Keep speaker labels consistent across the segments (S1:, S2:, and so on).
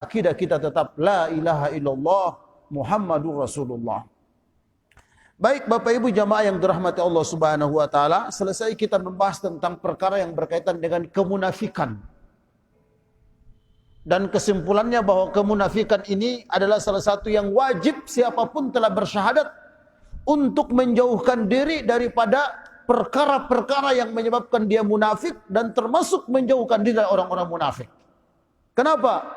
S1: akidah kita tetap la ilaha illallah Muhammadur Rasulullah. Baik Bapak Ibu jamaah yang dirahmati Allah Subhanahu wa taala, selesai kita membahas tentang perkara yang berkaitan dengan kemunafikan. Dan kesimpulannya bahwa kemunafikan ini adalah salah satu yang wajib siapapun telah bersyahadat untuk menjauhkan diri daripada perkara-perkara yang menyebabkan dia munafik dan termasuk menjauhkan diri dari orang-orang munafik. Kenapa?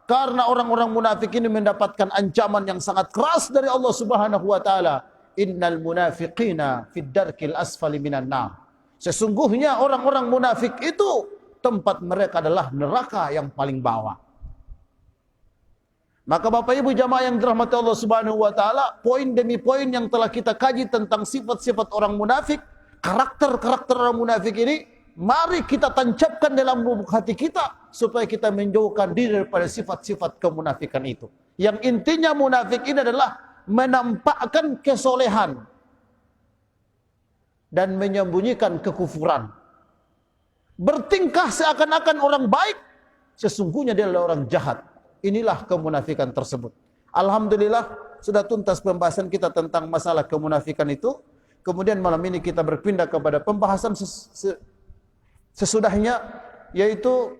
S1: Karena orang-orang munafik ini mendapatkan ancaman yang sangat keras dari Allah Subhanahu wa taala. Innal munafiqina fid darkil asfali minan nar. Sesungguhnya orang-orang munafik itu tempat mereka adalah neraka yang paling bawah. Maka Bapak Ibu jamaah yang dirahmati Allah Subhanahu wa taala, poin demi poin yang telah kita kaji tentang sifat-sifat orang munafik, karakter-karakter orang munafik ini, mari kita tancapkan dalam lubuk hati kita supaya kita menjauhkan diri daripada sifat-sifat kemunafikan itu. Yang intinya munafik ini adalah menampakkan kesolehan dan menyembunyikan kekufuran. Bertingkah seakan-akan orang baik, sesungguhnya dia adalah orang jahat. Inilah kemunafikan tersebut. Alhamdulillah sudah tuntas pembahasan kita tentang masalah kemunafikan itu. Kemudian malam ini kita berpindah kepada pembahasan sesudahnya, yaitu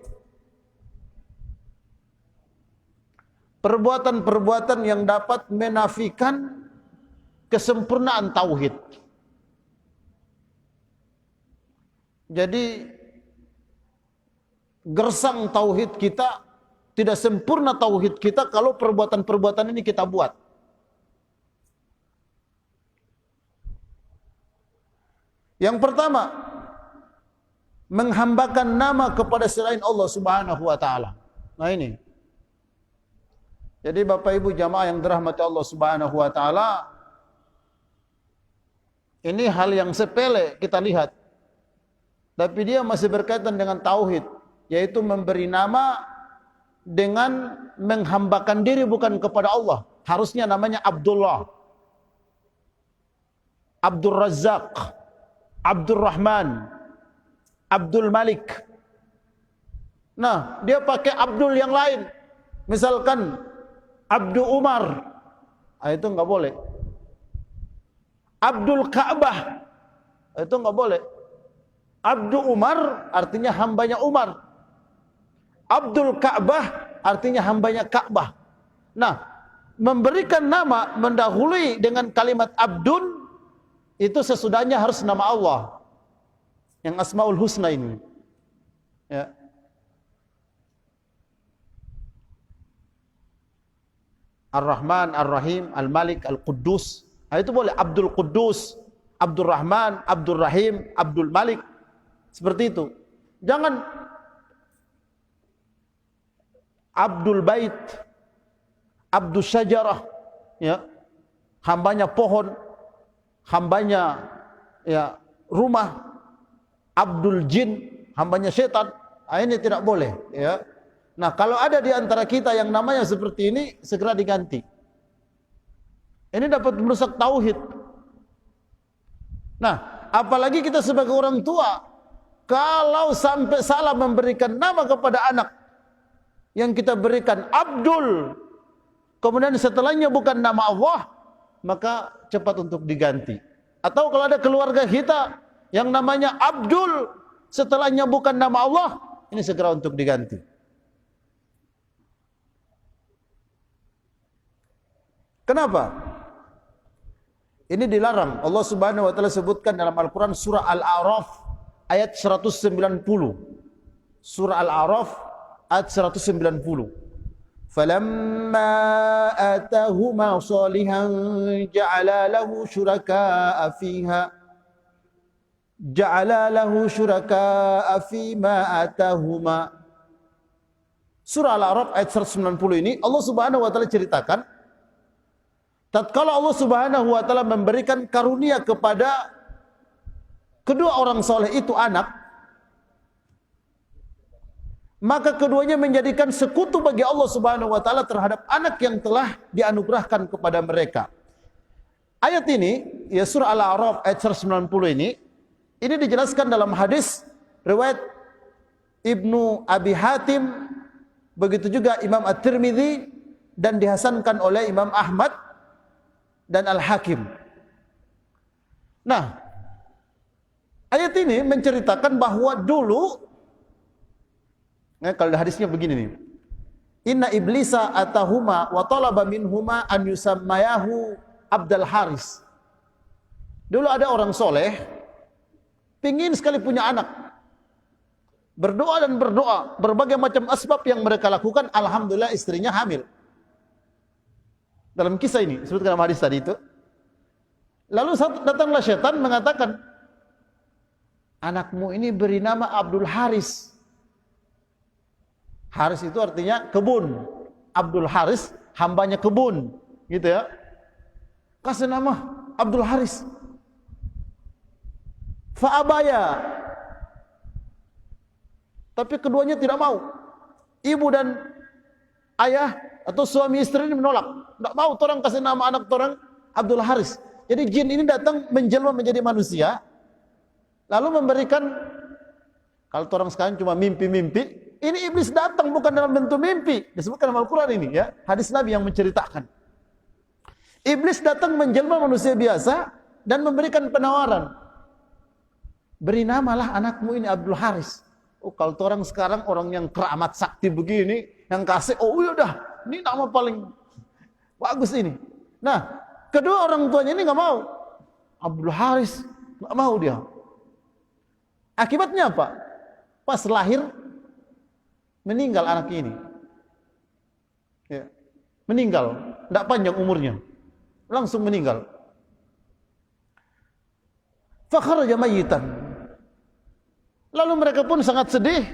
S1: perbuatan-perbuatan yang dapat menafikan kesempurnaan tauhid. Jadi gersang tauhid kita, tidak sempurna tauhid kita kalau perbuatan-perbuatan ini kita buat. Yang pertama, menghambakan nama kepada selain Allah Subhanahu wa taala. Nah ini. Jadi Bapak Ibu jamaah yang dirahmati Allah Subhanahu wa taala, ini hal yang sepele kita lihat. Tapi dia masih berkaitan dengan tauhid, yaitu memberi nama dengan menghambakan diri bukan kepada Allah. Harusnya namanya Abdullah, Abdul Razzaq, Abdul Rahman, Abdul Malik. Nah, dia pakai Abdul yang lain. Misalkan Abdul Umar, itu enggak boleh. Abdul Ka'bah, itu enggak boleh. Abdul Umar artinya hambanya Umar. Abdul Ka'bah artinya hambanya Ka'bah. Nah, memberikan nama mendahului dengan kalimat Abdun, itu sesudahnya harus nama Allah yang Asmaul Husna ini. Ya. Ar-Rahman, Ar-Rahim, Al-Malik, Al-Quddus. Nah, itu boleh. Abdul Quddus, Abdul Rahman, Abdul Rahim, Abdul Malik. Seperti itu. Jangan Abdul Bait, Abdul Syajarah, ya, hambanya pohon, hambanya ya rumah. Abdul Jin, hambanya setan. Nah, ini tidak boleh, ya. Nah, kalau ada di antara kita yang namanya seperti ini, segera diganti. Ini dapat merusak tauhid. Nah, apalagi kita sebagai orang tua, kalau sampai salah memberikan nama kepada anak yang kita berikan Abdul, kemudian setelahnya bukan nama Allah, maka cepat untuk diganti. Atau kalau ada keluarga kita yang namanya Abdul, setelahnya bukan nama Allah, ini segera untuk diganti. Kenapa? Ini dilarang. Allah Subhanahu wa taala sebutkan dalam Al-Qur'an surah Al-A'raf ayat 190. Surah Al-A'raf ayat 190. Falamma atahuma salihan ja'ala lahu syuraka'a fiha fima atahuma. Surah Al-A'raf ayat 190 ini Allah Subhanahu wa taala ceritakan tatkala Allah Subhanahu wa taala memberikan karunia kepada kedua orang soleh itu anak, maka keduanya menjadikan sekutu bagi Allah Subhanahu wa taala terhadap anak yang telah dianugerahkan kepada mereka. Ayat ini, ya surah Al-A'raf ayat 190 ini dijelaskan dalam hadis riwayat Ibnu Abi Hatim begitu juga Imam At-Tirmidzi, dan dihasankan oleh Imam Ahmad dan Al-Hakim. Nah, ayat ini menceritakan bahwa dulu, kalau hadisnya begini nih, inna iblisa atahuma wa talaba minhuma an yusammayahu Abdul Haris. Dulu ada orang soleh, pingin sekali punya anak, berdoa dan berdoa, berbagai macam asbab yang mereka lakukan, alhamdulillah istrinya hamil. Dalam kisah ini, disebutkan dalam hadis tadi itu. Lalu datanglah syaitan mengatakan, anakmu ini beri nama Abdul Haris. Haris itu artinya kebun. Abdul Haris, hambanya kebun. Gitu ya. Kasih nama Abdul Haris. Fa'abaya. Tapi keduanya tidak mau. Ibu dan ayah atau suami istri ini menolak. Tidak mau orang kasih nama anak orang Abdul Haris. Jadi jin ini datang menjelma menjadi manusia, lalu memberikan, kalau orang sekarang cuma mimpi-mimpi, ini iblis datang bukan dalam bentuk mimpi. Disebutkan dalam Al-Quran ini ya, hadis Nabi yang menceritakan. Iblis datang menjelma manusia biasa dan memberikan penawaran. Beri namalah anakmu ini Abdul Haris. Oh, kalau orang sekarang orang yang keramat sakti begini, yang kasih, oh yaudah, ini nama paling bagus ini. Nah, kedua orang tuanya ini nggak mau. Abdul Haris nggak mau dia. Akibatnya apa? Pas lahir meninggal anak ini. Ya. Meninggal, tidak panjang umurnya, langsung meninggal. Fakharaja mayyitan. Lalu mereka pun sangat sedih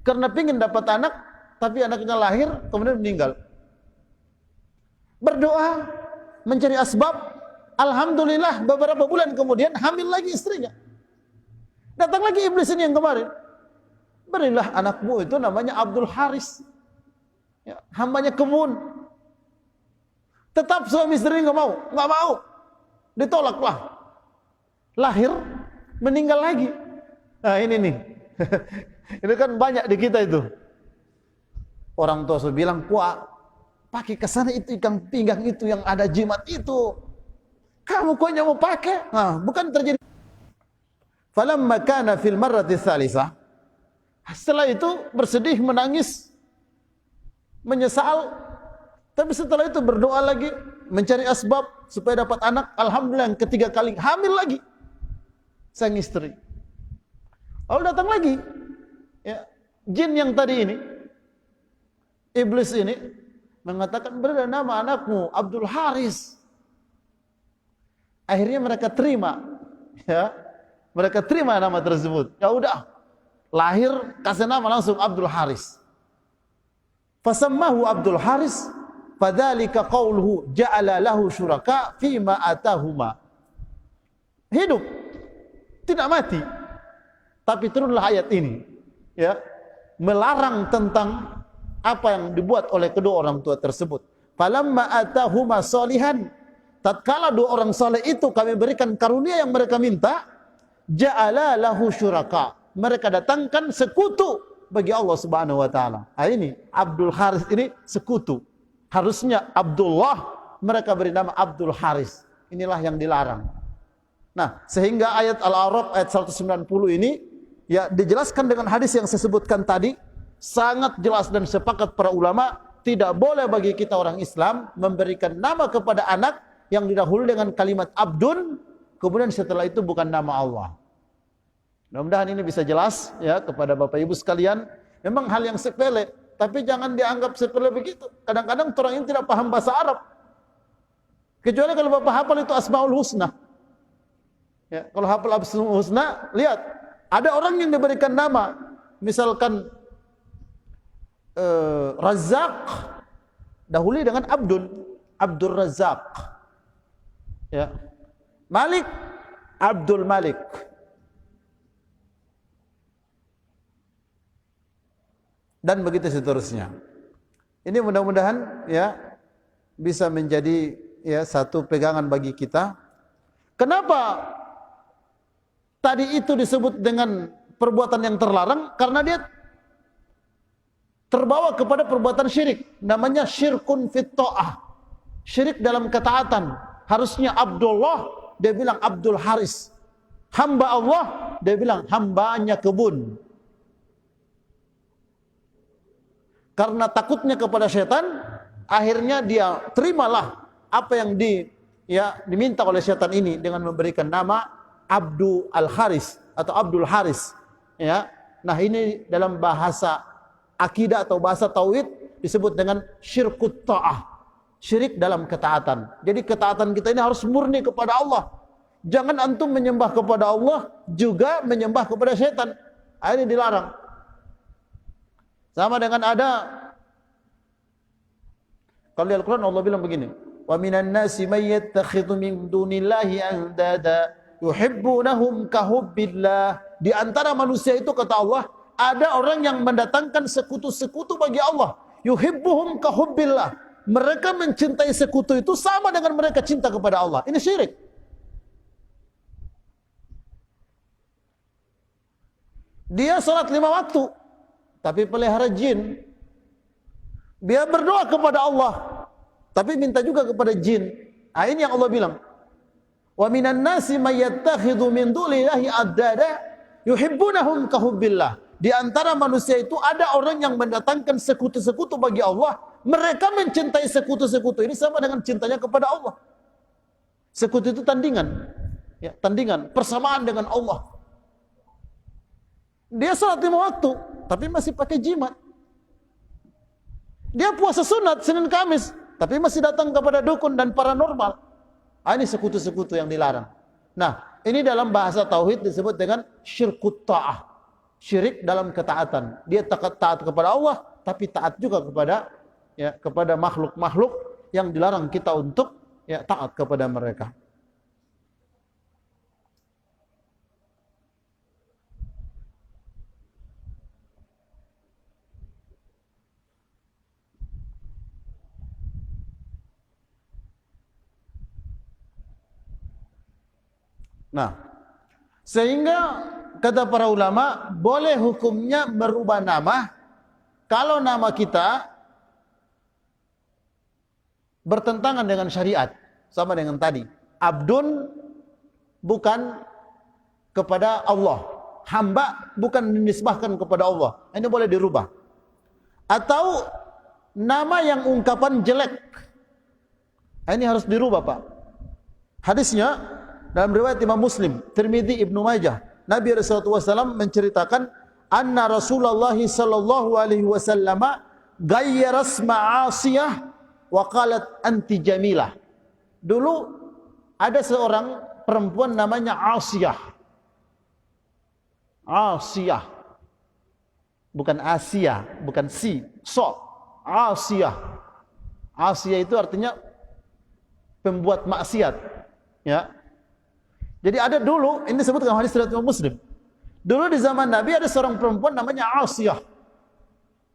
S1: karena ingin dapat anak, tapi anaknya lahir kemudian meninggal. Berdoa, mencari asbab, alhamdulillah beberapa bulan kemudian hamil lagi istrinya. Datang lagi iblis ini yang kemarin. Berilah anakmu itu namanya Abdul Haris. Ya, hambanya kebun. Tetap suami istri nggak mau. Ditolaklah. Lahir, meninggal lagi. Nah ini nih. Ini kan banyak di kita itu. Orang tua sudah bilang, "Wah, pakai ke sana itu ikan pinggang itu yang ada jimat itu. Kamu kok mau pakai?" Nah, bukan terjadi. Falamma kana fil marrati tsalisah. Setelah itu bersedih, menangis, menyesal. Tapi setelah itu berdoa lagi, mencari asbab supaya dapat anak. Alhamdulillah yang ketiga kali hamil lagi sang istri. Lalu datang lagi ya, jin yang tadi ini, iblis ini mengatakan, beri nama anakmu Abdul Haris. Akhirnya mereka terima, ya, mereka terima nama tersebut. Ya udah, lahir kasih nama langsung Abdul Haris. Fasammahu Abdul Haris, fadzalika qauluhu ja'ala lahu syuraka fima atahuma. Hidup, tidak mati. Tapi turunlah ayat ini, ya, melarang tentang apa yang dibuat oleh kedua orang tua tersebut. Falamma atahuma solihan, tatkala dua orang saleh itu kami berikan karunia yang mereka minta, ja'ala lahu syuraka. Mereka datangkan sekutu bagi Allah Subhanahu wa taala. Ah, ini Abdul Haris ini sekutu. Harusnya Abdullah, mereka beri nama Abdul Haris. Inilah yang dilarang. Nah, sehingga ayat Al-A'raf ayat 190 ini ya dijelaskan dengan hadis yang saya sebutkan tadi, sangat jelas dan sepakat para ulama, tidak boleh bagi kita orang Islam memberikan nama kepada anak yang didahului dengan kalimat abdun, kemudian setelah itu bukan nama Allah. Mudah-mudahan ini bisa jelas ya kepada Bapak Ibu sekalian. Memang hal yang sepele, tapi jangan dianggap sepele begitu. Kadang-kadang orang ini tidak paham bahasa Arab. Kecuali kalau Bapak hafal itu Asmaul Husna. Ya, kalau hafal Asmaul Husna, lihat, ada orang yang diberikan nama, misalkan Razak, dahului dengan Abdul, Abdul Razak. Ya. Malik, Abdul Malik. Dan begitu seterusnya. Ini mudah-mudahan ya bisa menjadi ya satu pegangan bagi kita. Kenapa tadi itu disebut dengan perbuatan yang terlarang? Karena dia terbawa kepada perbuatan syirik. Namanya syirkun fit ta'ah. Syirik dalam ketaatan. Harusnya Abdullah, dia bilang Abdul Haris. Hamba Allah, dia bilang hambanya kebun. Karena takutnya kepada setan, akhirnya dia terimalah apa yang diminta oleh setan ini dengan memberikan nama Abdul Haris atau Abdul Haris. Ya. Nah, ini dalam bahasa akidah atau bahasa tauhid disebut dengan syirkut ta'ah. Syirik dalam ketaatan. Jadi ketaatan kita ini harus murni kepada Allah. Jangan antum menyembah kepada Allah juga menyembah kepada setan. Ini dilarang. Sama dengan ada kalau di Al-Quran Allah bilang begini, wa minan nasi may yattakhidhu min dunillahi andada yuhibbunahum kahubbillah. Di antara manusia itu kata Allah, ada orang yang mendatangkan sekutu-sekutu bagi Allah. Yuhibbuhum kahubbillah. Mereka mencintai sekutu itu sama dengan mereka cinta kepada Allah. Ini syirik. Dia salat 5 waktu, tapi pelihara jin. Dia berdoa kepada Allah, tapi minta juga kepada jin. Ini yang Allah bilang. Wa minan nasi may yattakhidhu min dunillahi andada yuhibbunahum kahubbillah. Di antara manusia itu ada orang yang mendatangkan sekutu-sekutu bagi Allah. Mereka mencintai sekutu-sekutu ini sama dengan cintanya kepada Allah. Sekutu itu tandingan. Ya, tandingan, persamaan dengan Allah. Dia salat 5 waktu, tapi masih pakai jimat. Dia puasa sunat Senin Kamis, tapi masih datang kepada dukun dan paranormal. Ini sekutu-sekutu yang dilarang. Nah, ini dalam bahasa tauhid disebut dengan syirkut ta'ah. Syirik dalam ketaatan. Dia taat kepada Allah, tapi taat juga kepada makhluk-makhluk yang dilarang kita untuk taat kepada mereka. Nah, sehingga kata para ulama, boleh hukumnya merubah nama kalau nama kita bertentangan dengan syariat. Sama dengan tadi, abdun bukan kepada Allah, hamba bukan dinisbahkan kepada Allah. Ini boleh dirubah. Atau nama yang ungkapan jelek, ini harus dirubah, Pak. Hadisnya dalam riwayat Imam Muslim, Tirmidzi, Ibnu Majah, Nabi Rasulullah SAW menceritakan anna Rasulullah sallallahu alaihi wasallam ghayyara isma Asiyah wa qalat anti jamilah. Dulu ada seorang perempuan namanya Asiyah. Asiyah. Bukan Asia, bukan Asiyah. Asiyah itu artinya pembuat maksiat, ya. Jadi ada dulu, ini disebut dalam hadis riwayat Imam Muslim. Dulu di zaman Nabi ada seorang perempuan namanya Asiyah.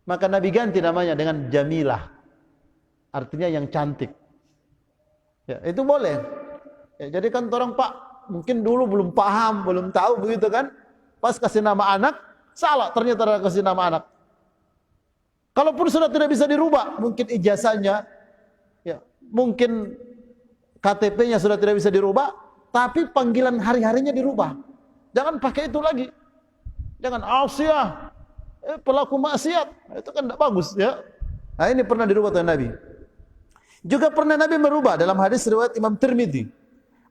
S1: Maka Nabi ganti namanya dengan Jamilah. Artinya yang cantik. Ya, itu boleh. Ya, jadi kan orang Pak, mungkin dulu belum paham, belum tahu begitu kan. Pas kasih nama anak, salah ternyata kasih nama anak. Kalaupun sudah tidak bisa dirubah, mungkin ijazahnya, ya, mungkin KTP-nya sudah tidak bisa dirubah, tapi panggilan hari-harinya dirubah. Jangan pakai itu lagi. Jangan Asiyah, pelaku maksiat. Itu kan tidak bagus, ya. Nah, ini pernah dirubah oleh Nabi. Juga pernah Nabi merubah dalam hadis riwayat Imam Tirmidzi.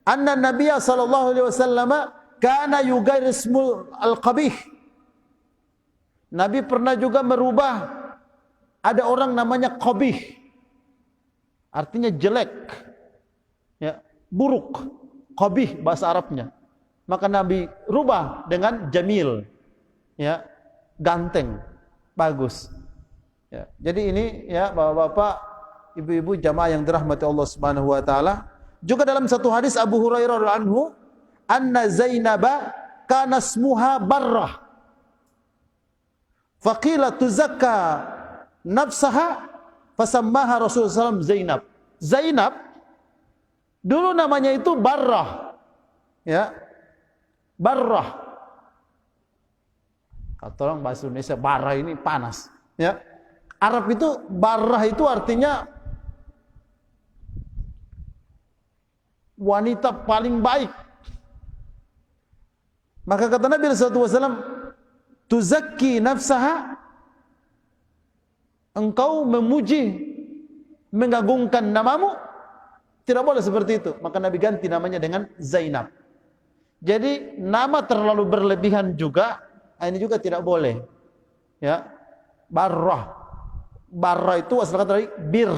S1: Anna Nabiya sallallahu alaihi wasallam kana yughayyiru ismul al-qabih. Nabi pernah juga merubah, ada orang namanya qabih. Artinya jelek. Ya, buruk. Qabih bahasa Arabnya. Maka Nabi rubah dengan jamil. Ya, ganteng, bagus. Ya, jadi ini ya Bapak-bapak, ibu-ibu jamaah yang dirahmati Allah Subhanahu wa taala. Juga dalam satu hadis Abu Hurairah radhiyallahu anhu, anna Zainaba kana ismuha Barrah. Faqila tuzakka nafsaha fasammaha Rasulullah SAW Zainab. Zainab dulu namanya itu Barrah. Ya. Barrah. Kata orang bahasa Indonesia, bara ini panas, ya. Arab itu barrah itu artinya wanita paling baik. Maka kata Nabi sallallahu alaihi wasallam, tuzakki nafsaha, engkau memuji, mengagungkan namamu, tidak boleh seperti itu. Maka Nabi ganti namanya dengan Zainab. Jadi nama terlalu berlebihan juga, ini juga tidak boleh. Ya, barrah. Barrah itu asal kata dari bir.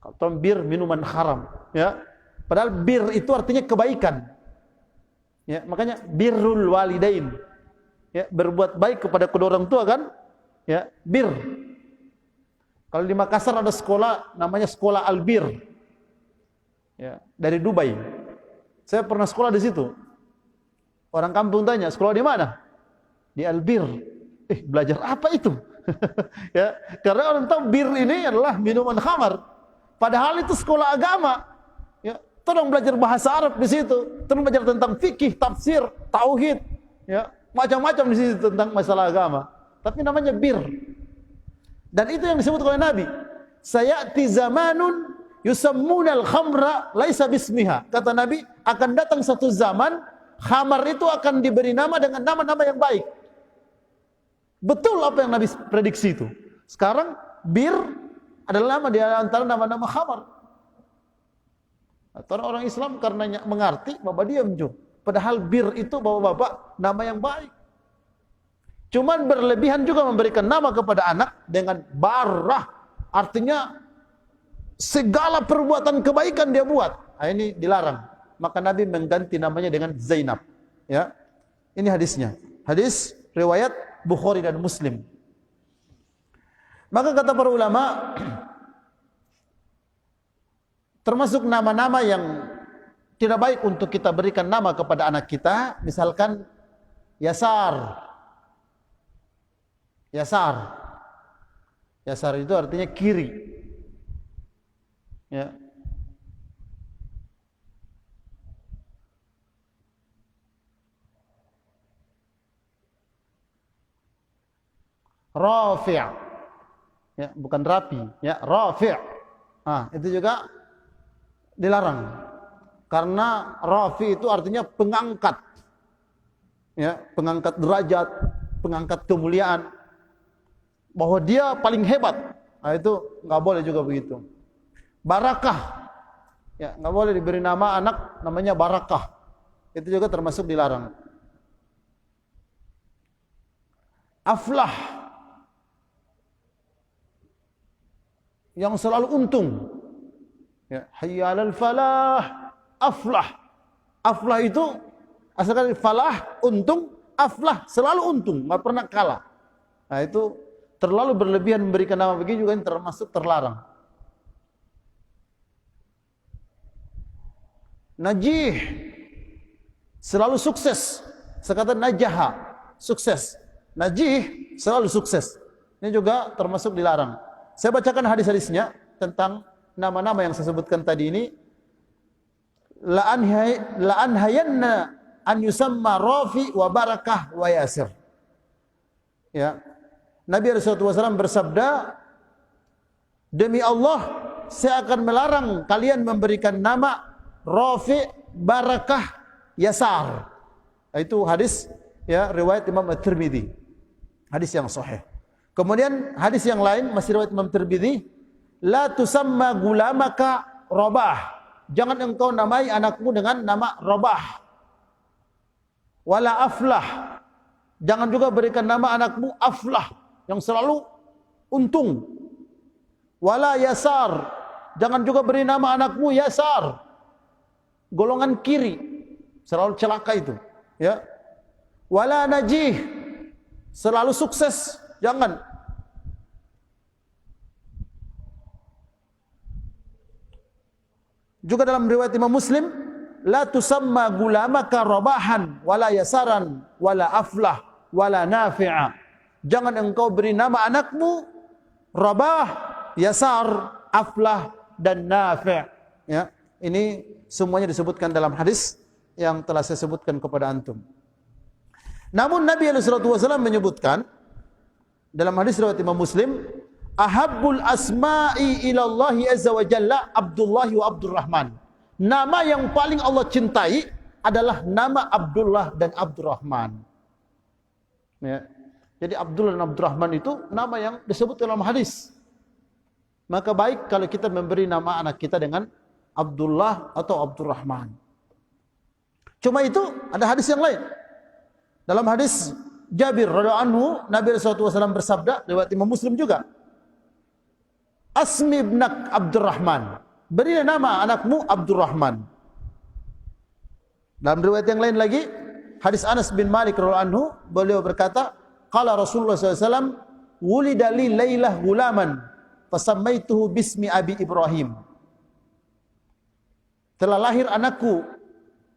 S1: Atau bir minuman haram. Ya, padahal bir itu artinya kebaikan. Ya, makanya birrul walidain. Ya, berbuat baik kepada kedua orang tua kan? Ya, bir. Kalau di Makassar ada sekolah namanya Sekolah Albir. Ya, dari Dubai. Saya pernah sekolah di situ. Orang kampung tanya, "Sekolah di mana?" Di Albir. Belajar apa itu? Ya, karena orang tahu bir ini adalah minuman khamar. Padahal itu sekolah agama. Ya, tolong belajar bahasa Arab di situ. Tolong belajar tentang fikih, tafsir, tauhid, ya, macam-macam di situ tentang masalah agama. Tapi namanya bir. Dan itu yang disebut oleh Nabi. Sayati zamanun yusammunal khamra laisa bismiha. Kata Nabi, akan datang satu zaman khamar itu akan diberi nama dengan nama-nama yang baik. Betul apa yang Nabi prediksi itu. Sekarang bir adalah nama di antara nama-nama khamar. Atau orang Islam karena mengerti, bapak diam juga. Padahal bir itu bapak-bapak nama yang baik. Cuman berlebihan juga memberikan nama kepada anak dengan barrah. Artinya segala perbuatan kebaikan dia buat. Nah, ini dilarang. Maka Nabi mengganti namanya dengan Zainab. Ya, ini hadisnya. Hadis riwayat Bukhari dan Muslim. Maka kata para ulama, termasuk nama-nama yang tidak baik untuk kita berikan nama kepada anak kita, misalkan Yasar. Yasar. Yasar itu artinya kiri. Ya. Rafi'. Ya, bukan rapi, ya, rafi'. Ah, itu juga dilarang. Karena rafi itu artinya pengangkat. Ya, pengangkat derajat, pengangkat kemuliaan. Bahwa dia paling hebat. Nah, itu enggak boleh juga begitu. Barakah. Ya, enggak boleh diberi nama anak namanya Barakah. Itu juga termasuk dilarang. Aflah. Yang selalu untung. Ya, hayyalal falah, aflah. Aflah itu asalkan falah, untung, aflah selalu untung, enggak pernah kalah. Nah, itu terlalu berlebihan memberikan nama begini juga termasuk terlarang. Najih, selalu sukses. Sekata najaha, sukses. Najih, selalu sukses. Ini juga termasuk dilarang. Saya bacakan hadis-hadisnya tentang nama-nama yang saya sebutkan tadi ini. La'an hayanna an yusamma Rafi wa Barakah wa Yasir. Ya. Nabi SAW bersabda, demi Allah, saya akan melarang kalian memberikan nama Rafi, Barakah, Yasar. Itu hadis ya riwayat Imam At-Tirmidzi. Hadis yang sahih. Kemudian hadis yang lain masih riwayat Imam Tirmidzi, la tusamma gulamaka Rabah. Jangan engkau namai anakmu dengan nama Rabah. Wala Aflah. Jangan juga berikan nama anakmu Aflah, yang selalu untung. Wala Yasar. Jangan juga beri nama anakmu Yasar, golongan kiri, selalu celaka itu, ya. Wala Najih, selalu sukses. Jangan. Juga dalam riwayat Imam Muslim, la tusamma gulamaka Rabahan wala Yasaran wala Aflah wala Nafi'a. Jangan engkau beri nama anakmu Rabah, Yasar, Aflah dan Nafi'. Ya, ini semuanya disebutkan dalam hadis yang telah saya sebutkan kepada antum. Namun Nabi SAW menyebutkan dalam hadis riwayat Imam Muslim, ahabbul asma'i ilallahi azza wa jalla Abdullah wa Abdurrahman. Nama yang paling Allah cintai adalah nama Abdullah dan Abdurrahman. Ya. Jadi Abdullah dan Abdurrahman itu nama yang disebut dalam hadis. Maka baik kalau kita memberi nama anak kita dengan Abdullah atau Abdurrahman. Cuma itu ada hadis yang lain. Dalam hadis Jabir radhiyallahu anhu, Nabi SAW bersabda, riwayat Imam Muslim juga, Asmi ibnak Abdurrahman. Berilah nama anakmu Abdurrahman. Dalam riwayat yang lain lagi, hadis Anas bin Malik radhiyallahu anhu, beliau berkata, qala Rasulullah SAW, wulida li lailah gulaman, fasammaituhu bismi abi Ibrahim. Telah lahir anakku,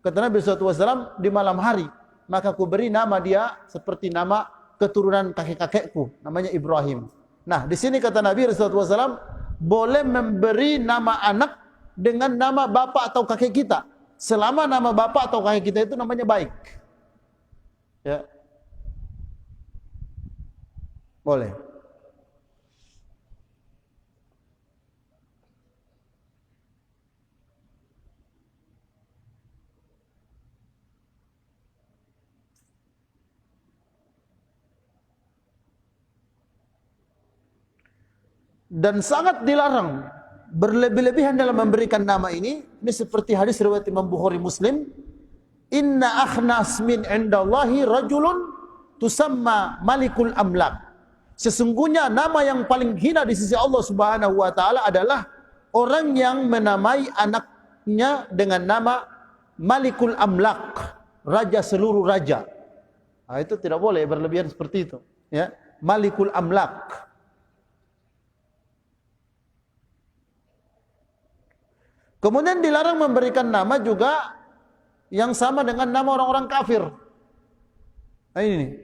S1: kata Nabi SAW, di malam hari, maka aku beri nama dia seperti nama keturunan kakek-kakekku, namanya Ibrahim. Nah, di sini kata Nabi SAW, boleh memberi nama anak dengan nama bapak atau kakek kita, selama nama bapak atau kakek kita itu namanya baik. Ya. Boleh. Dan sangat dilarang berlebih-lebihan dalam memberikan nama ini. Ini seperti hadis riwayat Imam Bukhari Muslim, inna akhnas min indallahi rajulun tusamma malikul amlak. Sesungguhnya nama yang paling hina di sisi Allah Subhanahu wa taala adalah orang yang menamai anaknya dengan nama Malikul Amlak, raja seluruh raja. Nah, itu tidak boleh berlebihan seperti itu, ya. Malikul Amlak. Kemudian dilarang memberikan nama juga yang sama dengan nama orang-orang kafir. Nah, ini.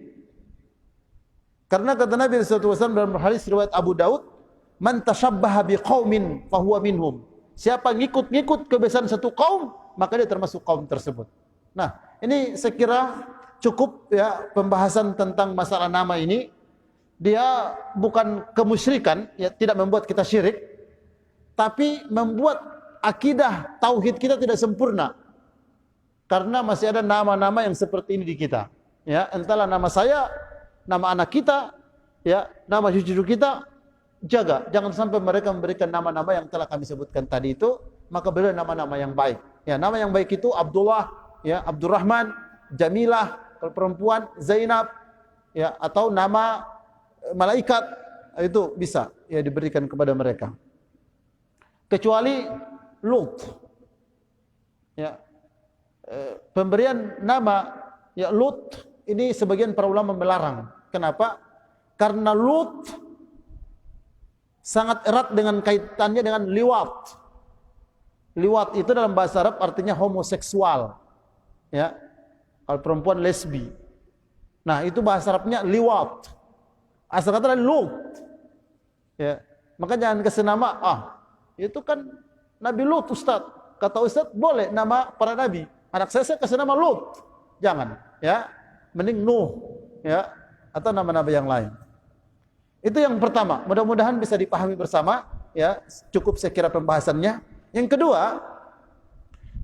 S1: Karena kata Nabi SAW dalam hadis riwayat Abu Daud, man tashabbaha biqaumin fahuwa minhum. Siapa ngikut-ngikut kebiasaan satu kaum, maka dia termasuk kaum tersebut. Nah, ini saya kira cukup ya pembahasan tentang masalah nama ini. Dia bukan kemusyrikan, ya tidak membuat kita syirik, tapi membuat akidah tauhid kita tidak sempurna. Karena masih ada nama-nama yang seperti ini di kita. Ya, entahlah nama saya, nama anak kita, ya, nama cucu kita, jaga jangan sampai mereka memberikan nama-nama yang telah kami sebutkan tadi itu, maka berilah nama-nama yang baik. Ya, nama yang baik itu Abdullah, ya, Abdurrahman, Jamilah, kalau perempuan Zainab, ya, atau nama malaikat, itu bisa ya diberikan kepada mereka. Kecuali Lut. Ya. Pemberian nama ya Lut ini sebagian para ulama melarang. Kenapa? Karena Lut sangat erat dengan kaitannya dengan liwat. Liwat itu dalam bahasa Arab artinya homoseksual. Ya. Kalau perempuan lesbi. Nah, itu bahasa Arabnya liwat. Asal kata Lut. Ya. Maka jangan kasih nama, itu kan Nabi Lut, Ustaz. Kata Ustaz, boleh nama para nabi. Anak saya kasih nama Lut. Jangan, ya. Mending Nuh, ya, atau nama-nama yang lain. Itu yang pertama. Mudah-mudahan bisa dipahami bersama, ya. Cukup saya kira pembahasannya. Yang kedua,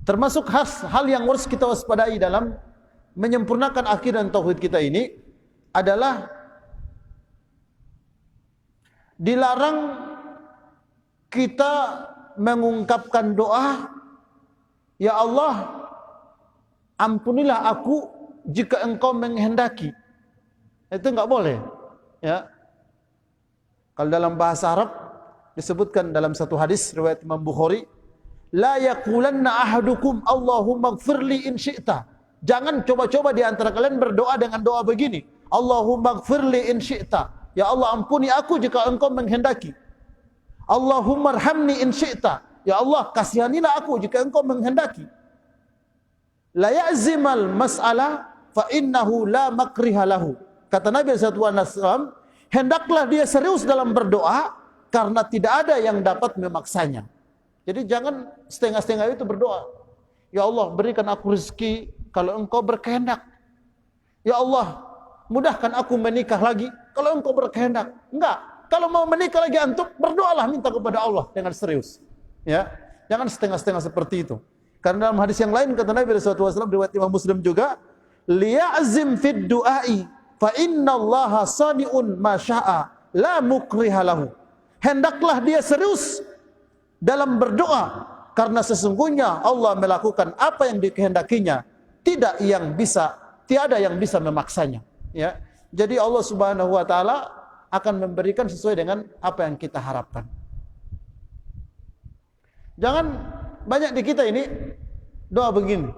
S1: termasuk hal yang harus kita waspadai dalam menyempurnakan akidah dan tauhid kita ini adalah dilarang kita mengungkapkan doa, ya Allah, ampunilah aku jika engkau menghendaki. Itu enggak boleh, ya. Kalau dalam bahasa Arab disebutkan dalam satu hadis riwayat Imam Bukhari, la yaqulanna ahadukum Allahumma ighfirli in syi'ta. Jangan coba-coba di antara kalian berdoa dengan doa begini, Allahumma ighfirli in syi'ta. Ya Allah, ampuni aku jika engkau menghendaki. Allahumma arhamni in syi'ta. Ya Allah, kasihanilah aku jika engkau menghendaki. La ya'zimal mas'alah fa innahu la makriha lahu. Kata Nabi SAW, hendaklah dia serius dalam berdoa karena tidak ada yang dapat memaksanya. Jadi jangan setengah-setengah itu berdoa. Ya Allah, berikan aku rezeki kalau engkau berkehendak. Ya Allah, mudahkan aku menikah lagi kalau engkau berkehendak. Enggak. Kalau mau menikah lagi antum, berdoalah minta kepada Allah dengan serius. Ya, jangan setengah-setengah seperti itu. Karena dalam hadis yang lain kata Nabi sallallahu alaihi wasallam riwayat Imam Muslim juga, liya'zim fid du'ai fa innallaha sani'un ma syaa la mukriha lahu. Hendaklah dia serius dalam berdoa karena sesungguhnya Allah melakukan apa yang dikehendakinya, tiada yang bisa memaksanya. Ya. Jadi Allah Subhanahu wa taala akan memberikan sesuai dengan apa yang kita harapkan. Jangan banyak di kita ini doa begini,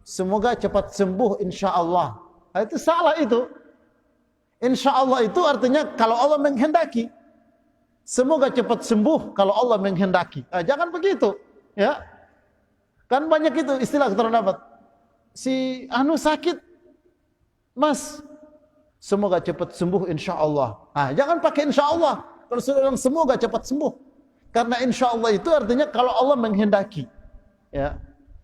S1: semoga cepat sembuh insyaallah. Nah, itu salah itu. Insyaallah itu artinya kalau Allah menghendaki. Semoga cepat sembuh kalau Allah menghendaki. Nah, jangan begitu, ya. Kan banyak itu istilah kita dapat. Si anu sakit, Mas, semoga cepat sembuh insyaallah. Nah, jangan pakai insyaallah. Kalau sudah semoga cepat sembuh. Karena insyaallah itu artinya kalau Allah menghendaki. Ya.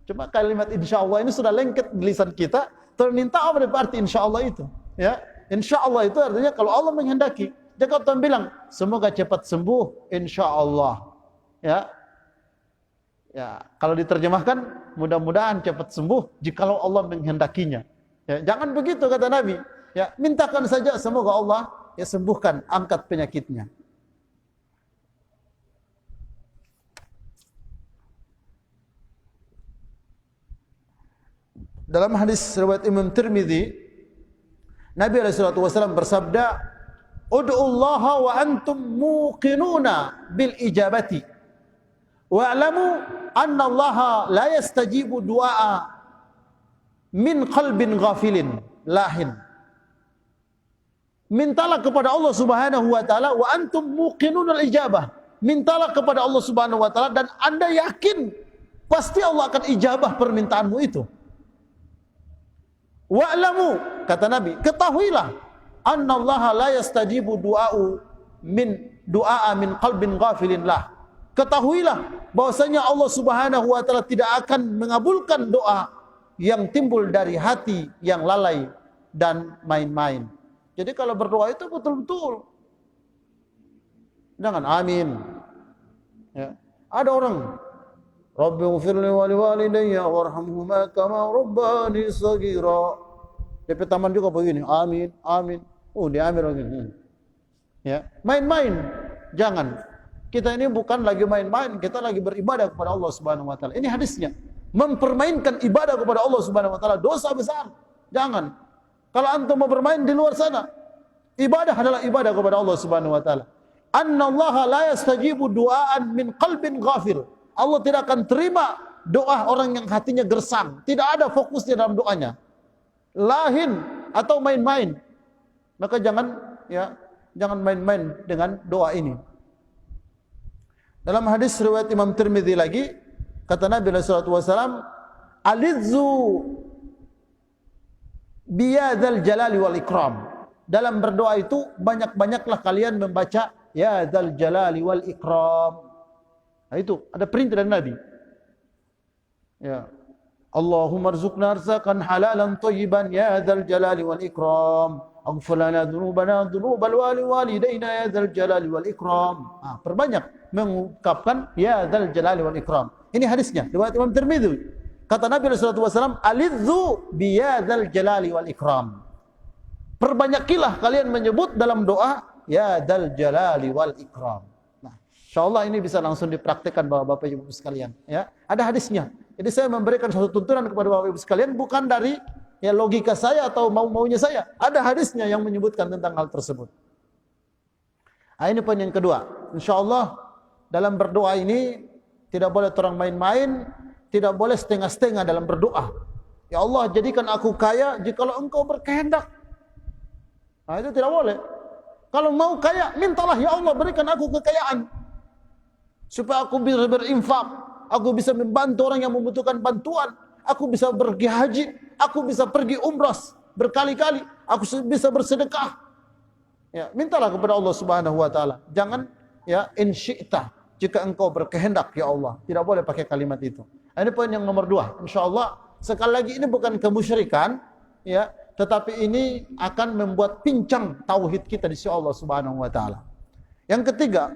S1: Cuma kalimat insyaallah ini sudah lengket di lisan kita. Terminta apa arti insyaallah itu? Ya. Insyaallah itu artinya kalau Allah menghendaki. Jadi kalau Tuhan bilang, semoga cepat sembuh, insyaallah. Ya. Ya, kalau diterjemahkan, mudah-mudahan cepat sembuh jikalau Allah menghendakinya. Ya, jangan begitu kata Nabi. Ya, mintakan saja semoga Allah ya sembuhkan, angkat penyakitnya. Dalam hadis riwayat Imam Tirmidzi, Nabi SAW bersabda, ud'ullaha wa antum muqinuna bil ijabati wa'lamu anna Allaha la yastajibu du'a min qalbin ghafilin lahin. Mintalah kepada Allah Subhanahu wa taala wa antum muqinuna al ijabah. Mintalah kepada Allah Subhanahu wa taala dan Anda yakin pasti Allah akan ijabah permintaanmu itu. Wa'lamu, kata Nabi, ketahuilah annallaha la yastajibu du'a min qalbin ghafilin lah. Ketahuilah bahwasanya Allah Subhanahu wa taala tidak akan mengabulkan doa yang timbul dari hati yang lalai dan main-main. Jadi kalau berdoa itu betul-betul. Jangan amin. Ya. Ada orang Rabbi ighfirli wa liwalidayya warhamhuma kama rabbani shaghira. DP taman juga begini, amin, amin. Oh, dia amin begini. Ya, main-main. Jangan. Kita ini bukan lagi main-main, kita lagi beribadah kepada Allah Subhanahu wa taala. Ini hadisnya. Mempermainkan ibadah kepada Allah Subhanahu wa taala dosa besar. Jangan. Kalau antum mau bermain di luar sana, ibadah adalah ibadah kepada Allah Subhanahu wa taala. Annallaha la yastajibu du'aan min qalbin ghafir. Allah tidak akan terima doa orang yang hatinya gersang, tidak ada fokusnya dalam doanya. Lahin atau main-main. Maka jangan main-main dengan doa ini. Dalam hadis riwayat Imam Tirmidzi lagi, kata Nabi sallallahu alaihi wasallam, "Alizzu biyadzal jalali wal ikram." Dalam berdoa itu banyak-banyaklah kalian membaca ya dzal jalali wal ikram. Nah, itu ada perintah dari Nabi. Ya. Allahumma rzuqna rizqan halalan thayyiban ya dzal jalali wal ikram. Aghfir lana dzunubana dzunubal walidayna ya dzal jalali wal ikram. Perbanyak mengungkapkan ya dzal jalali wal ikram. Ini hadisnya riwayat Imam Tirmidzi. Kata Nabi sallallahu alaihi wasallam, "Alizzu bi ya dzal jalali wal ikram." Perbanyakilah kalian menyebut dalam doa ya dzal jalali wal ikram. InsyaAllah ini bisa langsung dipraktikkan Bapak Ibu sekalian. Ya, ada hadisnya. Jadi saya memberikan satu tuntunan kepada Bapak Ibu sekalian bukan dari ya logika saya atau mau-maunya saya. Ada hadisnya yang menyebutkan tentang hal tersebut. Nah, ini poin yang kedua. InsyaAllah dalam berdoa ini tidak boleh orang main-main, tidak boleh setengah-setengah dalam berdoa. Ya Allah, jadikan aku kaya jikalau Engkau berkehendak. Nah, itu tidak boleh. Kalau mau kaya, mintalah ya Allah berikan aku kekayaan. Supaya aku bisa berinfak, aku bisa membantu orang yang membutuhkan bantuan, aku bisa pergi haji, aku bisa pergi umrah berkali-kali, aku bisa bersedekah. Ya, mintalah kepada Allah Subhanahu wa taala. Jangan ya in syi'ta, jika engkau berkehendak ya Allah. Tidak boleh pakai kalimat itu. Ini poin yang nomor 2. Insyaallah sekali lagi ini bukan kemusyrikan ya, tetapi ini akan membuat pincang tauhid kita di sisi Allah Subhanahu wa taala. Yang ketiga,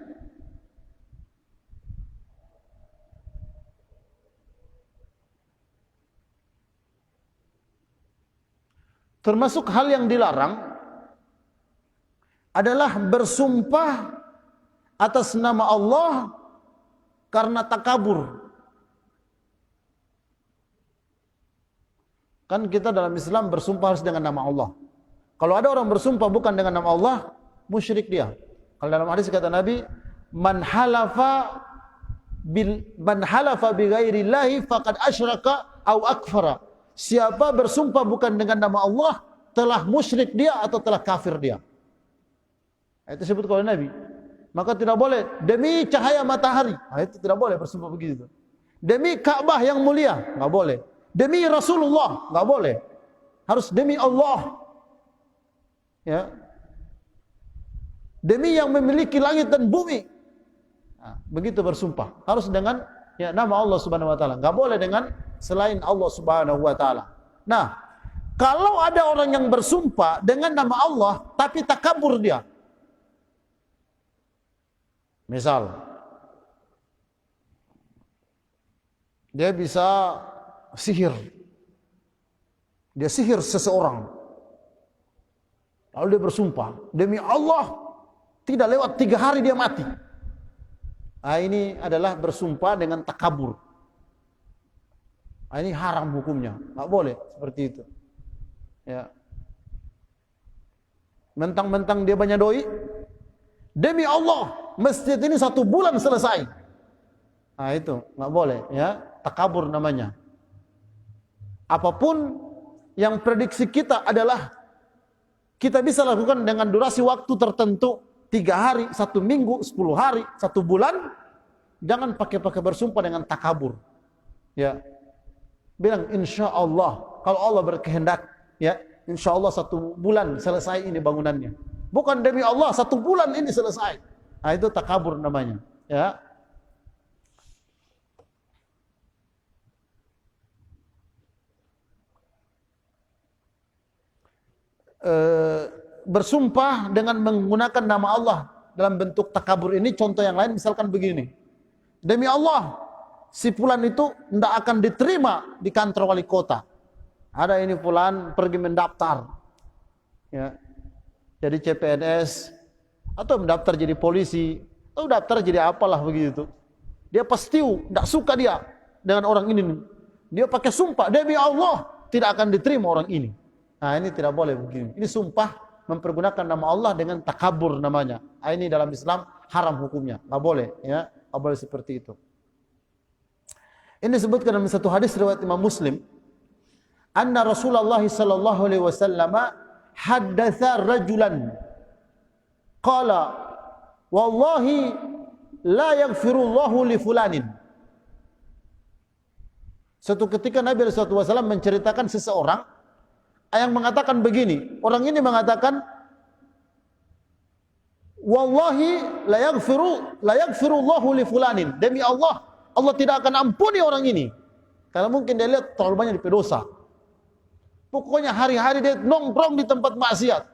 S1: termasuk hal yang dilarang adalah bersumpah atas nama Allah karena takabur. Kan kita dalam Islam bersumpah harus dengan nama Allah. Kalau ada orang bersumpah bukan dengan nama Allah, musyrik dia. Kalau dalam hadis kata Nabi, man halafa bi ghairillahi faqad asyraka au akfara. Siapa bersumpah bukan dengan nama Allah, telah musyrik dia atau telah kafir dia. Itu disebut oleh Nabi. Maka tidak boleh demi cahaya matahari. Itu tidak boleh bersumpah begitu. Demi Ka'bah yang mulia, enggak boleh. Demi Rasulullah, enggak boleh. Harus demi Allah. Ya. Demi yang memiliki langit dan bumi. Nah, begitu bersumpah. Harus dengan nama Allah Subhanahu wa taala. Enggak boleh dengan selain Allah Subhanahu wa taala. Nah, kalau ada orang yang bersumpah dengan nama Allah tapi takabur dia. Misal, dia bisa sihir. Dia sihir seseorang. Lalu dia bersumpah, demi Allah, tidak lewat 3 hari dia mati. Nah, ini adalah bersumpah dengan takabur. Nah, ini haram hukumnya. Nggak boleh seperti itu. Ya. Mentang-mentang dia banyak doi, demi Allah, masjid ini 1 bulan selesai. Nah itu, nggak boleh, ya. Takabur namanya. Apapun yang prediksi kita adalah kita bisa lakukan dengan durasi waktu tertentu, 3 hari, 1 minggu, 10 hari, 1 bulan. Jangan pakai bersumpah dengan takabur. Ya. Bilang insya Allah, kalau Allah berkehendak, ya, insya Allah 1 bulan selesai ini bangunannya. Bukan demi Allah 1 bulan ini selesai. Nah, itu takabur namanya, ya. Bersumpah dengan menggunakan nama Allah dalam bentuk takabur ini, contoh yang lain misalkan begini. Demi Allah, si fulan itu tidak akan diterima di kantor wali kota. Ada ini fulan pergi mendaftar, ya, jadi CPNS, atau mendaftar jadi polisi, atau daftar jadi apalah begitu. Dia pasti tidak suka dia dengan orang ini. Dia pakai sumpah, demi Allah tidak akan diterima orang ini. Nah, ini tidak boleh begini. Ini sumpah mempergunakan nama Allah dengan takabur namanya. Nah, ini dalam Islam haram hukumnya, nggak boleh, ya, nggak boleh seperti itu. Ini disebutkan dalam satu hadis riwayat Imam Muslim. Anna Rasulullah sallallahu alaihi wasallam haddatsa rajulan qala wallahi la yaghfirullahu li fulanin. Suatu ketika Nabi sallallahu alaihi wasallam menceritakan seseorang yang mengatakan begini. Orang ini mengatakan wallahi la yaghfirullahu li fulanin. Demi Allah, Allah tidak akan ampuni orang ini. Karena mungkin dia lihat terlalu banyak dosa. Pokoknya hari-hari dia nongkrong di tempat maksiat.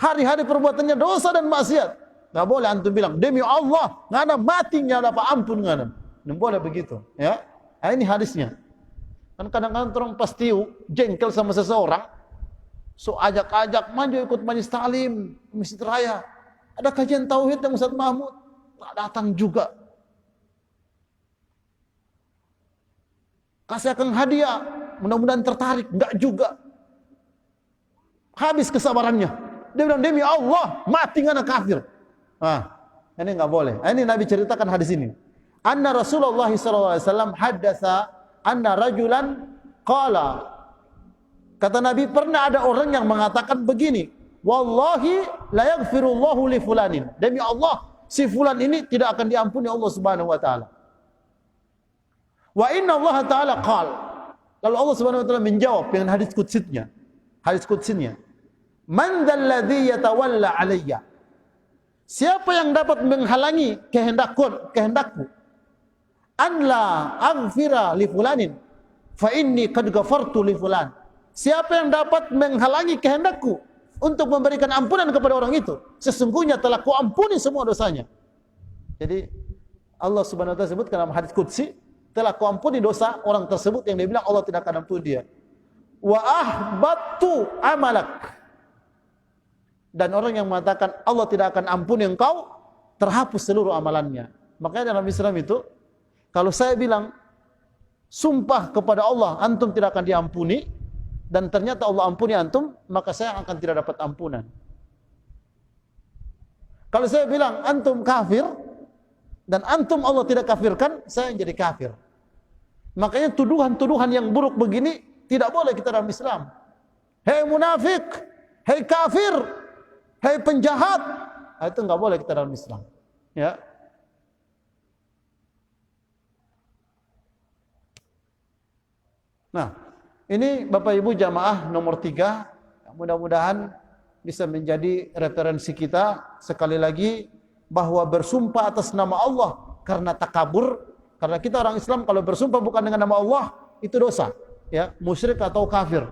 S1: Hari-hari perbuatannya dosa dan maksiat. Nggak boleh antum bilang, demi Allah, nggak ada matinya, ada apa ampun nggak ada. Nggak boleh begitu. Ya, nah, ini hadisnya. Kan kadang-kadang orang pasti jengkel sama seseorang, so ajak-ajak maju ikut majelis taklim, masjid raya. Ada kajian tauhid yang Ustaz Mahmud, tak datang juga. Kasih akan hadiah, mudah-mudahan tertarik, enggak juga. Habis kesabarannya. Dia bilang demi Allah, mati ngana kafir. Nah, ini enggak boleh. Ini Nabi ceritakan hadis ini. Anna Rasulullah sallallahu alaihi wasallam haddatsa anna rajulan qala. Kata Nabi, pernah ada orang yang mengatakan begini, wallahi la yaghfirullahu li fulanin. Demi Allah, si fulan ini tidak akan diampuni Allah Subhanahu wa taala. Wa inna Allah taala qala. Lalu Allah Subhanahu wa taala menjawab dengan hadis qudsinya. Hadis qudsinya. Man dzalladzi yatawalla alayya? Siapa yang dapat menghalangi kehendakku? An la aghfira li fulanin fa inni qad ghafartu li fulan. Siapa yang dapat menghalangi kehendakku untuk memberikan ampunan kepada orang itu. Sesungguhnya telah kuampuni semua dosanya. Jadi Allah Subhanahu wa taala sebut dalam hadis qudsi, telah kuampuni dosa orang tersebut yang dia bilang Allah tidak akan ampuni dia. Wa ahbattu amalak. Dan orang yang mengatakan Allah tidak akan ampuni engkau, terhapus seluruh amalannya. Makanya dalam Islam itu, kalau saya bilang sumpah kepada Allah antum tidak akan diampuni, dan ternyata Allah ampuni antum, maka saya akan tidak dapat ampunan. Kalau saya bilang antum kafir dan antum Allah tidak kafirkan, saya jadi kafir. Makanya tuduhan-tuduhan yang buruk begini tidak boleh kita dalam Islam. Hei munafik, hei kafir, hei penjahat, itu enggak boleh kita dalam Islam. Ya. Nah, ini Bapak Ibu jamaah nomor 3, mudah-mudahan bisa menjadi referensi kita sekali lagi bahwa bersumpah atas nama Allah karena takabur, karena kita orang Islam kalau bersumpah bukan dengan nama Allah itu dosa, ya, musyrik atau kafir.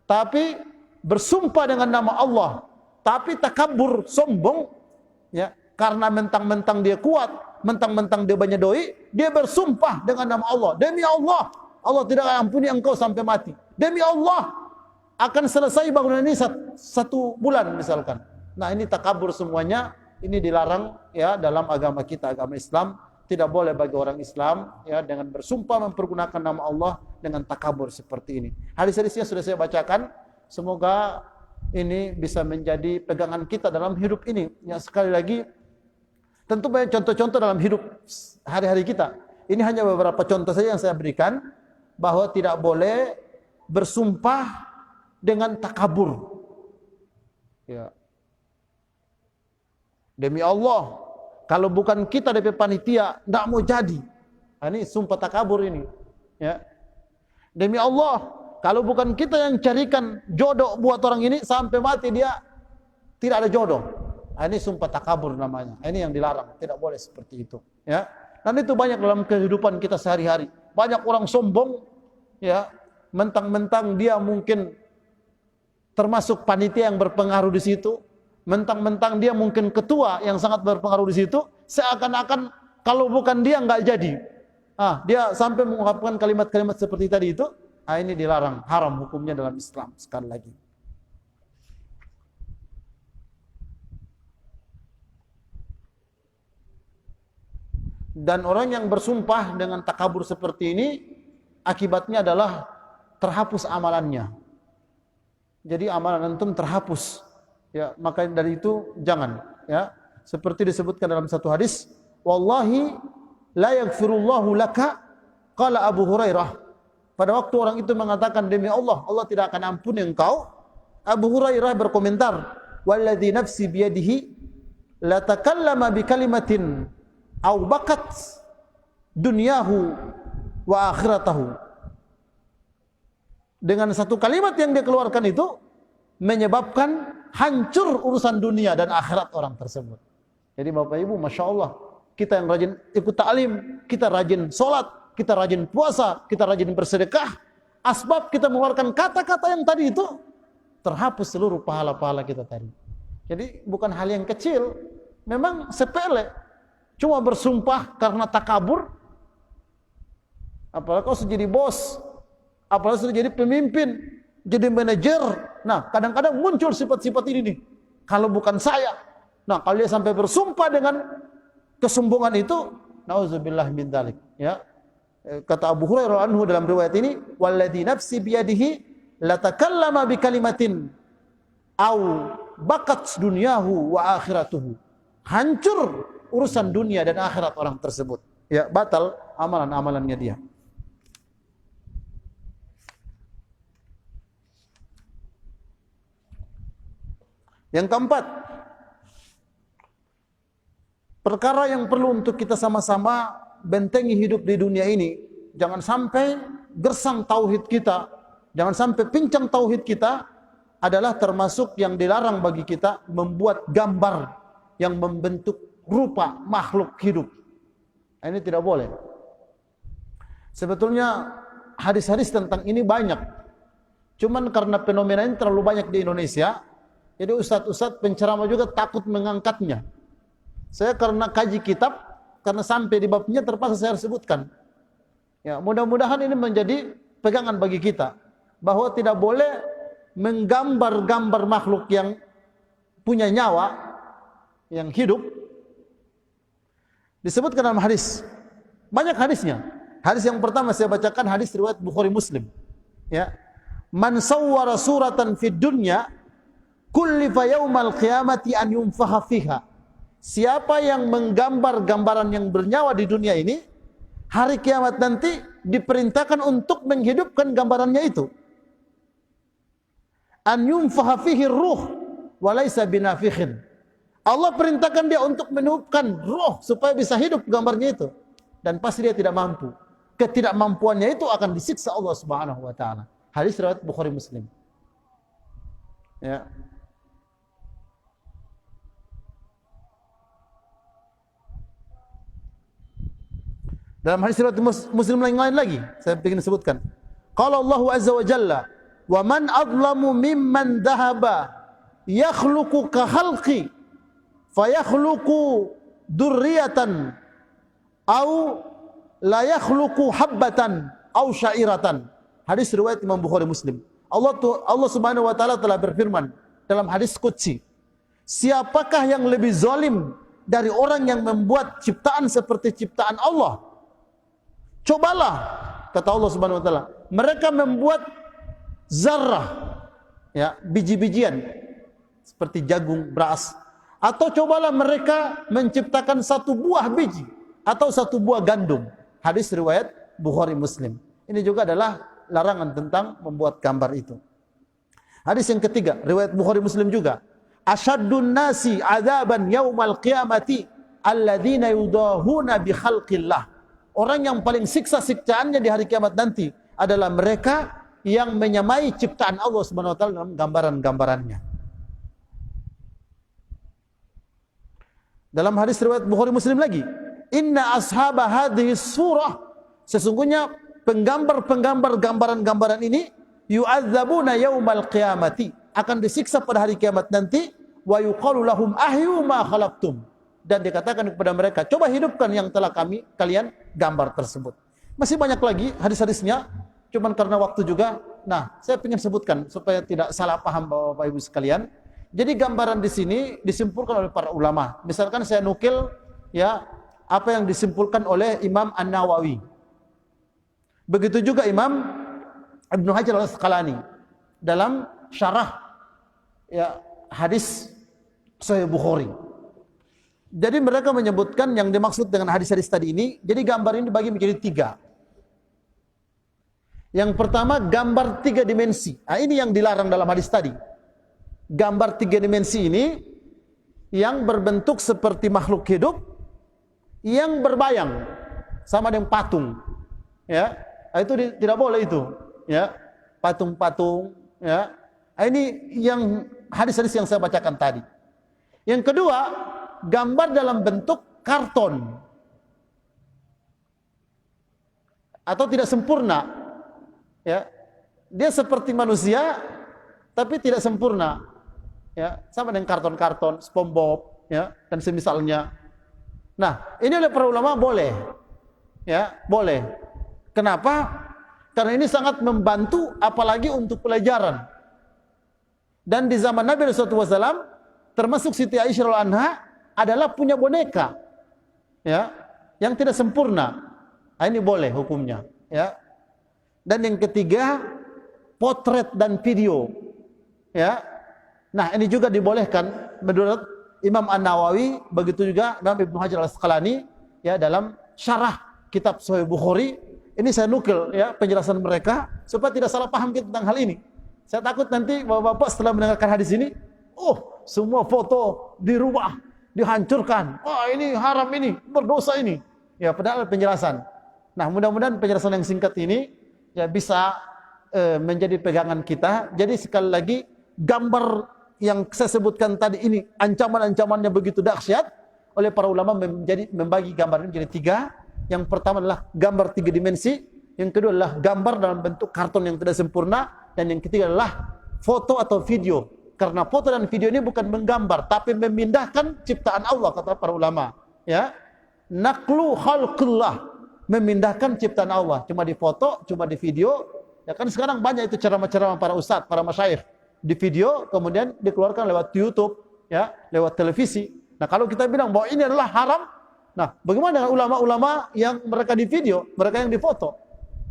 S1: Tapi bersumpah dengan nama Allah tapi takabur, sombong, ya, karena mentang-mentang dia kuat, mentang-mentang dia banyak doi, dia bersumpah dengan nama Allah. Demi Allah, Allah tidak akan ampuni engkau sampai mati. Demi Allah, akan selesai bangunan ini satu bulan misalkan. Nah, ini takabur semuanya, ini dilarang ya dalam agama kita, agama Islam. Tidak boleh bagi orang Islam ya dengan bersumpah mempergunakan nama Allah dengan takabur seperti ini. Hadis-hadisnya sudah saya bacakan. Semoga ini bisa menjadi pegangan kita dalam hidup ini. Yang sekali lagi, tentu banyak contoh-contoh dalam hidup hari-hari kita. Ini hanya beberapa contoh saja yang saya berikan, bahwa tidak boleh bersumpah dengan takabur. Ya. Demi Allah, kalau bukan kita DP panitia, tidak mau jadi. Nah, ini sumpah takabur ini. Ya. Demi Allah, kalau bukan kita yang carikan jodoh buat orang ini, sampai mati dia tidak ada jodoh. Nah, ini sumpah takabur namanya. Ini yang dilarang, tidak boleh seperti itu. Ya. Dan itu banyak dalam kehidupan kita sehari-hari. Banyak orang sombong, ya, mentang-mentang dia mungkin termasuk panitia yang berpengaruh di situ, mentang-mentang dia mungkin ketua yang sangat berpengaruh di situ, seakan-akan kalau bukan dia nggak jadi. Dia sampai mengungkapkan kalimat-kalimat seperti tadi itu. Ini dilarang, haram hukumnya dalam Islam sekali lagi. Dan orang yang bersumpah dengan takabur seperti ini, akibatnya adalah terhapus amalannya. Jadi amalan antum terhapus. Ya, maka dari itu jangan. Ya, seperti disebutkan dalam satu hadis, wallahi la yaghfirullahu laka, qala Abu Hurairah. Pada waktu orang itu mengatakan demi Allah, Allah tidak akan ampuni engkau, Abu Hurairah berkomentar, walladzi nafsi biyadihi la takallama bi kalimatin aw bakat dunyahu wa akhiratahu. Dengan satu kalimat yang dia keluarkan itu menyebabkan hancur urusan dunia dan akhirat orang tersebut. Jadi Bapak Ibu, Masya Allah, kita yang rajin ikut ta'lim, kita rajin sholat, kita rajin puasa, kita rajin bersedekah, asbab kita mengeluarkan kata-kata yang tadi itu, terhapus seluruh pahala-pahala kita tadi. Jadi bukan hal yang kecil, memang sepele, cuma bersumpah karena takabur. Apalagi kau sudah jadi bos, apalagi sudah jadi pemimpin, jadi manajer. Nah, kadang-kadang muncul sifat-sifat ini nih. Kalau bukan saya, nah kalau dia sampai bersumpah dengan kesombongan itu, nauzubillah min dzalik, ya. Kata Abu Hurairah anhu dalam riwayat ini, walladzi nafsi biyadihi la takallama bi kalimatin aw bakat dunyahu wa akhiratuhu. Hancur urusan dunia dan akhirat orang tersebut. Ya, batal amalan-amalannya dia. Yang keempat, perkara yang perlu untuk kita sama-sama bentengi hidup di dunia ini, jangan sampai gersang tauhid kita, jangan sampai pincang tauhid kita, adalah termasuk yang dilarang bagi kita membuat gambar yang membentuk rupa makhluk hidup. Ini tidak boleh. Sebetulnya hadis-hadis tentang ini banyak. Cuman karena fenomena ini terlalu banyak di Indonesia, Jadi ustadz-ustadz penceramah juga takut mengangkatnya. Saya karena kaji kitab, karena sampai di babnya terpaksa saya harus sebutkan. Ya, mudah-mudahan ini menjadi pegangan bagi kita bahwa tidak boleh menggambar-gambar makhluk yang punya nyawa, yang hidup. Disebutkan dalam hadis. Banyak hadisnya. Hadis yang pertama saya bacakan hadis riwayat Bukhari Muslim. Ya. Man sawwara suratan fid dunya kullifa yaumal qiyamati an yunfaha fiha. Siapa yang menggambar gambaran yang bernyawa di dunia ini, hari kiamat nanti diperintahkan untuk menghidupkan gambarannya itu. An yunfaha fihi ruh wa laysa binafikhin. Allah perintahkan dia untuk meniupkan roh supaya bisa hidup gambarnya itu, dan pasti dia tidak mampu. Ketidakmampuannya itu akan disiksa Allah Subhanahu wa taala. Hadis riwayat Bukhari Muslim. Ya. Dalam hadis riwayat Muslim lain lagi, saya ingin sebutkan. Qala Allah azza wa jalla, "Wa man adlamu mimman dhahaba yakhluqu ka khalqi fayakhluqu dzurriyatan au la yakhluqu habbatan au syairatan." Hadis riwayat Imam Bukhari Muslim. Allah Subhanahu wa taala telah berfirman dalam hadis qudsi, siapakah yang lebih zalim dari orang yang membuat ciptaan seperti ciptaan Allah? Cobalah, kata Allah Subhanahu wa taala, mereka membuat zarrah, ya, biji-bijian seperti jagung, beras, atau cobalah mereka menciptakan satu buah biji atau satu buah gandum. Hadis riwayat Bukhari Muslim. Ini juga adalah larangan tentang membuat gambar itu. Hadis yang ketiga, riwayat Bukhari Muslim juga. Asyaddun nasi adzaban yaumal qiyamati alladzina yudahuna bi khalqillah. Orang yang paling siksa-siksaannya di hari kiamat nanti adalah mereka yang menyamai ciptaan Allah Subhanahu wa taala dalam gambaran-gambarannya. Dalam hadis riwayat Bukhari Muslim lagi, inna ashaba hadhihi surah, sesungguhnya penggambar-penggambar gambaran-gambaran ini yu'adzabuna yaumal qiyamati, akan disiksa pada hari kiamat nanti, wa yuqalu lahum ahyu ma khalaqtum, dan dikatakan kepada mereka, coba hidupkan yang telah kalian gambar tersebut. Masih banyak lagi hadis-hadisnya, cuman karena waktu juga. Nah, saya ingin sebutkan supaya tidak salah paham Bapak Ibu sekalian. Jadi gambaran di sini disimpulkan oleh para ulama. Misalkan saya nukil ya apa yang disimpulkan oleh Imam An-Nawawi. Begitu juga Imam Ibnu Hajar Al-Asqalani dalam syarah ya hadis Sahih Bukhari. Jadi mereka menyebutkan yang dimaksud dengan hadis-hadis tadi ini, jadi gambar ini dibagi menjadi 3. Yang pertama gambar 3 dimensi. Nah, ini yang dilarang dalam hadis tadi. Gambar 3 dimensi ini yang berbentuk seperti makhluk hidup yang berbayang sama dengan patung. Ya. Nah, itu tidak boleh itu, ya. Patung-patung, ya. Nah, ini yang hadis-hadis yang saya bacakan tadi. Yang kedua, gambar dalam bentuk karton atau tidak sempurna, ya. Dia seperti manusia tapi tidak sempurna, ya, sama dengan karton-karton SpongeBob, ya, dan semisalnya. Nah, ini oleh para ulama boleh, ya, boleh. Kenapa? Karena ini sangat membantu, apalagi untuk pelajaran. Dan di zaman Nabi SAW, termasuk Siti Aisyah radhiyallahu anha adalah punya boneka, ya, yang tidak sempurna. Nah, ini boleh hukumnya, ya. Dan yang ketiga, potret dan video, ya. Nah, ini juga dibolehkan menurut Imam An-Nawawi, begitu juga Imam Ibnu Hajar Al-Asqalani, ya, dalam syarah kitab Sahih Bukhari. Ini saya nukil, ya, penjelasan mereka supaya tidak salah paham kita tentang hal ini. Saya takut nanti bapak-bapak setelah mendengarkan hadis ini, oh, semua foto dirubah, dihancurkan. Oh, ini haram, ini berdosa ini. Ya, padahal penjelasan. Nah, mudah-mudahan penjelasan yang singkat ini ya bisa menjadi pegangan kita. Jadi sekali lagi, gambar yang saya sebutkan tadi ini ancaman-ancamannya begitu dahsyat. Oleh para ulama membagi gambar ini menjadi 3. Yang pertama adalah gambar 3 dimensi, yang kedua adalah gambar dalam bentuk karton yang tidak sempurna, dan yang ketiga adalah foto atau video Karena foto dan video ini bukan menggambar, tapi memindahkan ciptaan Allah, kata para ulama. Ya, naqlu khalqillah, memindahkan ciptaan Allah. Cuma di foto, cuma di video. Ya kan sekarang banyak itu ceramah-ceramah para ustadz, para masyayikh. Di video, kemudian dikeluarkan lewat YouTube, ya, lewat televisi. Nah, kalau kita bilang bahwa ini adalah haram, nah, bagaimana dengan ulama-ulama yang mereka di video, mereka yang di foto?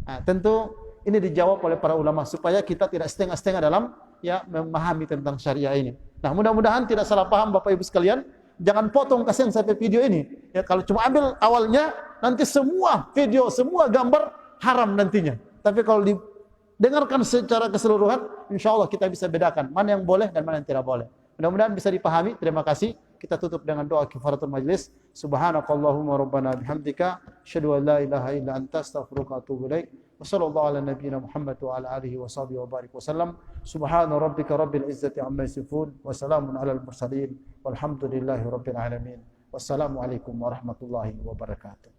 S1: Nah, tentu ini dijawab oleh para ulama supaya kita tidak setengah-setengah dalam ya memahami tentang syariah ini. Nah, mudah-mudahan tidak salah paham Bapak Ibu sekalian. Jangan potong kasihan sampai video ini. Ya, kalau cuma ambil awalnya, nanti semua video, semua gambar haram nantinya. Tapi kalau didengarkan secara keseluruhan, insya Allah kita bisa bedakan mana yang boleh dan mana yang tidak boleh. Mudah-mudahan bisa dipahami. Terima kasih. Kita tutup dengan doa kifaratul majlis. Subhanakallahumma rabbana bihamdika asyhadu an la ilaha illa anta astaghfiruka wa atubu ilaik. Wa sallallahu ala nabiyyina Muhammad wa ala alihi wa sahbihi wa barik wasallam. Subhana rabbika rabbil izzati amma yasifun wa salamun alal mursalin walhamdulillahi rabbil alamin. Wassalamu alaikum warahmatullahi wabarakatuh.